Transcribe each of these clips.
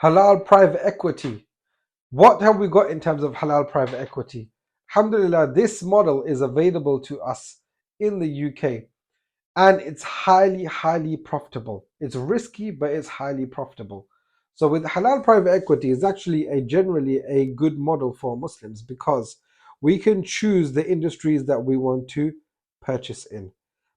Halal private equity. What have we got in terms of halal private equity? Alhamdulillah, this model is available to us in the UK, and it's highly, highly profitable. It's risky, but it's highly profitable. So with halal private equity, it's actually generally a good model for Muslims because we can choose the industries that we want to purchase in.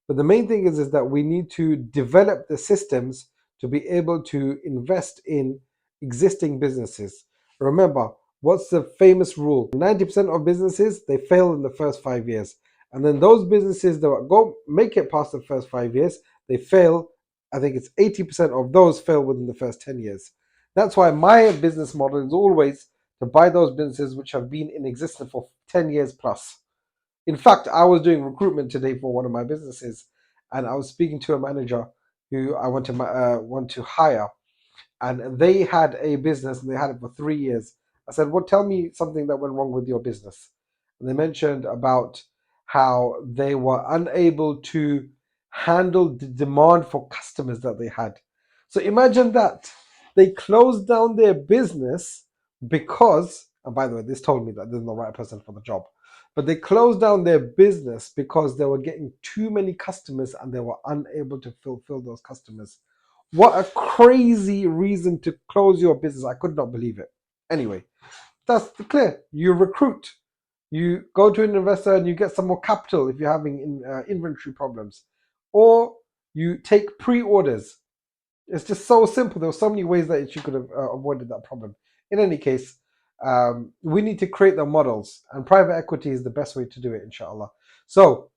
But the main thing is that we need to develop the systems to be able to invest in existing businesses. Remember, what's the famous rule? 90% of businesses, they fail in the first 5 years. And then those businesses that go make it past the first 5 years, they fail. I think it's 80% of those fail within the first 10 years. That's why my business model is always to buy those businesses which have been in existence for 10 years plus. In fact, I was doing recruitment today for one of my businesses, and I was speaking to a manager who I want to hire, and they had a business and they had it for 3 years. I said, "Well, tell me something that went wrong with your business." And they mentioned about how they were unable to handle the demand for customers that they had. So imagine that they closed down their business because, and by the way, this told me that they're the right person for the job, but they closed down their business because they were getting too many customers and they were unable to fulfill those customers. What a crazy reason to close your business. I could not believe it. Anyway, that's clear. You recruit. You go to an investor and you get some more capital if you're having inventory problems. Or you take pre-orders. It's just so simple. There were so many ways that you could have avoided that problem. In any case, we need to create the models, and private equity is the best way to do it, inshallah. So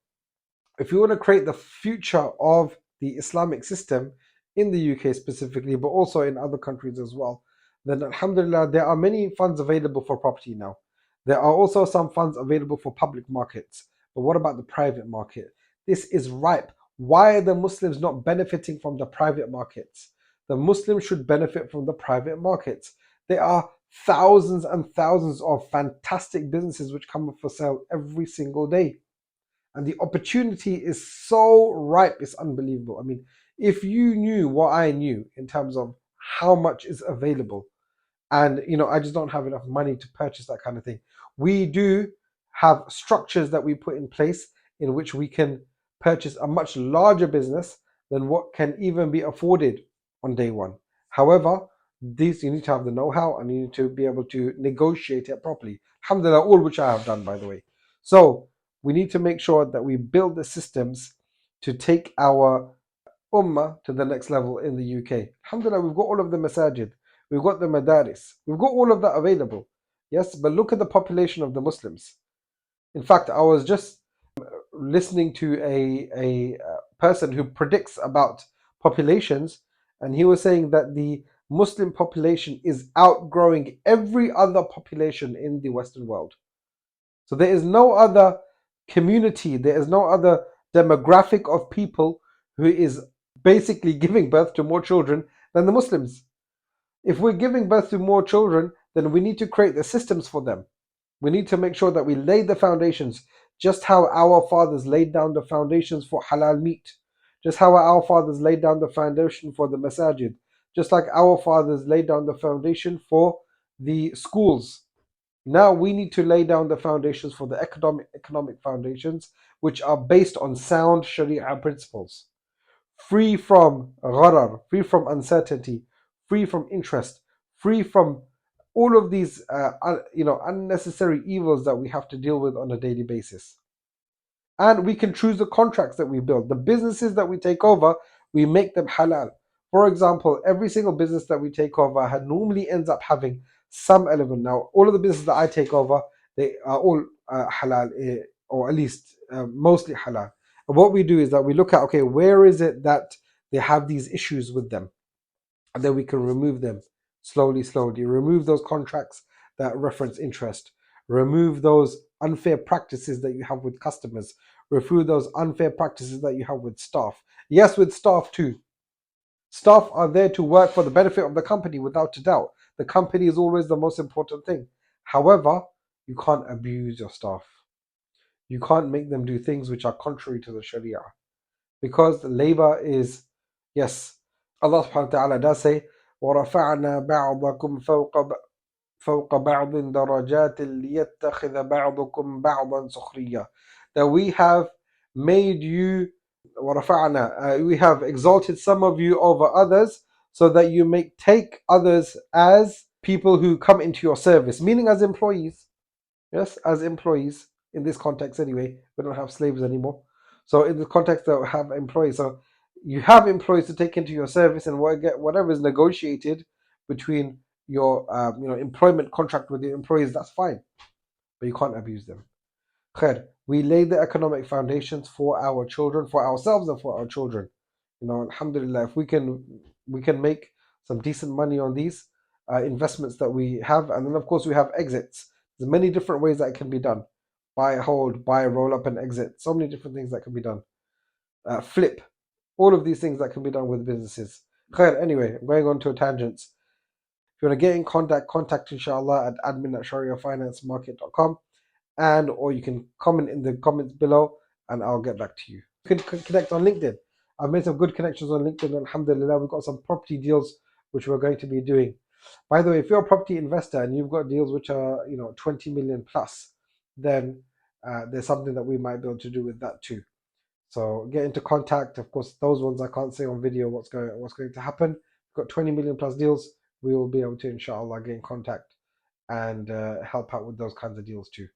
if you want to create the future of the Islamic system in the UK specifically, but also in other countries as well, then alhamdulillah, there are many funds available for property now. There are also some funds available for public markets. But what about the private market? This is ripe. Why are the Muslims not benefiting from the private markets? The Muslims should benefit from the private markets. There are thousands and thousands of fantastic businesses which come up for sale every single day. And the opportunity is so ripe, it's unbelievable. I mean, if you knew what I knew in terms of how much is available, and I just don't have enough money to purchase that kind of thing. We do have structures that we put in place in which we can purchase a much larger business than what can even be afforded on day one. However, these you need to have the know-how and you need to be able to negotiate it properly. Alhamdulillah, all which I have done, by the way. So we need to make sure that we build the systems to take our ummah to the next level in the UK. Alhamdulillah, we've got all of the masajid, we've got the madaris, we've got all of that available. Yes, but look at the population of the Muslims. In fact, I was just listening to a person who predicts about populations, and he was saying that the Muslim population is outgrowing every other population in the Western world. So there is no other community, there is no other demographic of people who is basically giving birth to more children than the Muslims. If we're giving birth to more children, then we need to create the systems for them. We need to make sure that we lay the foundations, just how our fathers laid down the foundations for halal meat, just how our fathers laid down the foundation for the masajid, just like our fathers laid down the foundation for the schools. Now we need to lay down the foundations for the economic foundations, which are based on sound Sharia principles, free from gharar, free from uncertainty, free from interest, free from all of these unnecessary evils that we have to deal with on a daily basis. And we can choose the contracts that we build. The businesses that we take over, we make them halal. For example, every single business that we take over normally ends up having some element. Now, all of the businesses that I take over, they are all halal, or at least mostly halal. And what we do is that we look at, okay, where is it that they have these issues with them? And then we can remove them slowly, slowly. Remove those contracts that reference interest. Remove those unfair practices that you have with customers. Remove those unfair practices that you have with staff. Yes, with staff too. Staff are there to work for the benefit of the company, without a doubt. The company is always the most important thing. However, you can't abuse your staff. You can't make them do things which are contrary to the Sharia. Because labor is, yes, Allah subhanahu wa ta'ala does say, وَرَفَعْنَا بَعْضَكُمْ فَوْقَ بَعْضٍ دَرَجَاتٍ لِيَتَّخِذَ بَعْضُكُمْ بَعْضًا سُخْرِيًّا. That we have made you, وَرَفَعْنَا, we have exalted some of you over others, so that you may take others as people who come into your service, meaning as employees. Yes, as employees in this context anyway. We don't have slaves anymore. So in the context that we have employees, so you have employees to take into your service, and whatever is negotiated between your employment contract with your employees, that's fine, but you can't abuse them. Khair, we lay the economic foundations for our children, for ourselves and for our children. Alhamdulillah, if we can make some decent money on these investments that we have, and then of course we have exits. There's many different ways that it can be done: buy, hold, buy, roll up, and exit. So many different things that can be done. Flip, all of these things that can be done with businesses. Khair, anyway, I'm going on to a tangent. If you want to get in contact inshallah at admin@shariahfinancemarket.com, and or you can comment in the comments below and I'll get back to you. You can connect on LinkedIn. I've made some good connections on LinkedIn. Alhamdulillah, we've got some property deals which we're going to be doing. By the way, if you're a property investor and you've got deals which are 20 million plus, then there's something that we might be able to do with that too. So get into contact. Of course, those ones I can't say on video what's going to happen. We've got 20 million plus deals. We will be able to inshallah get in contact and help out with those kinds of deals too.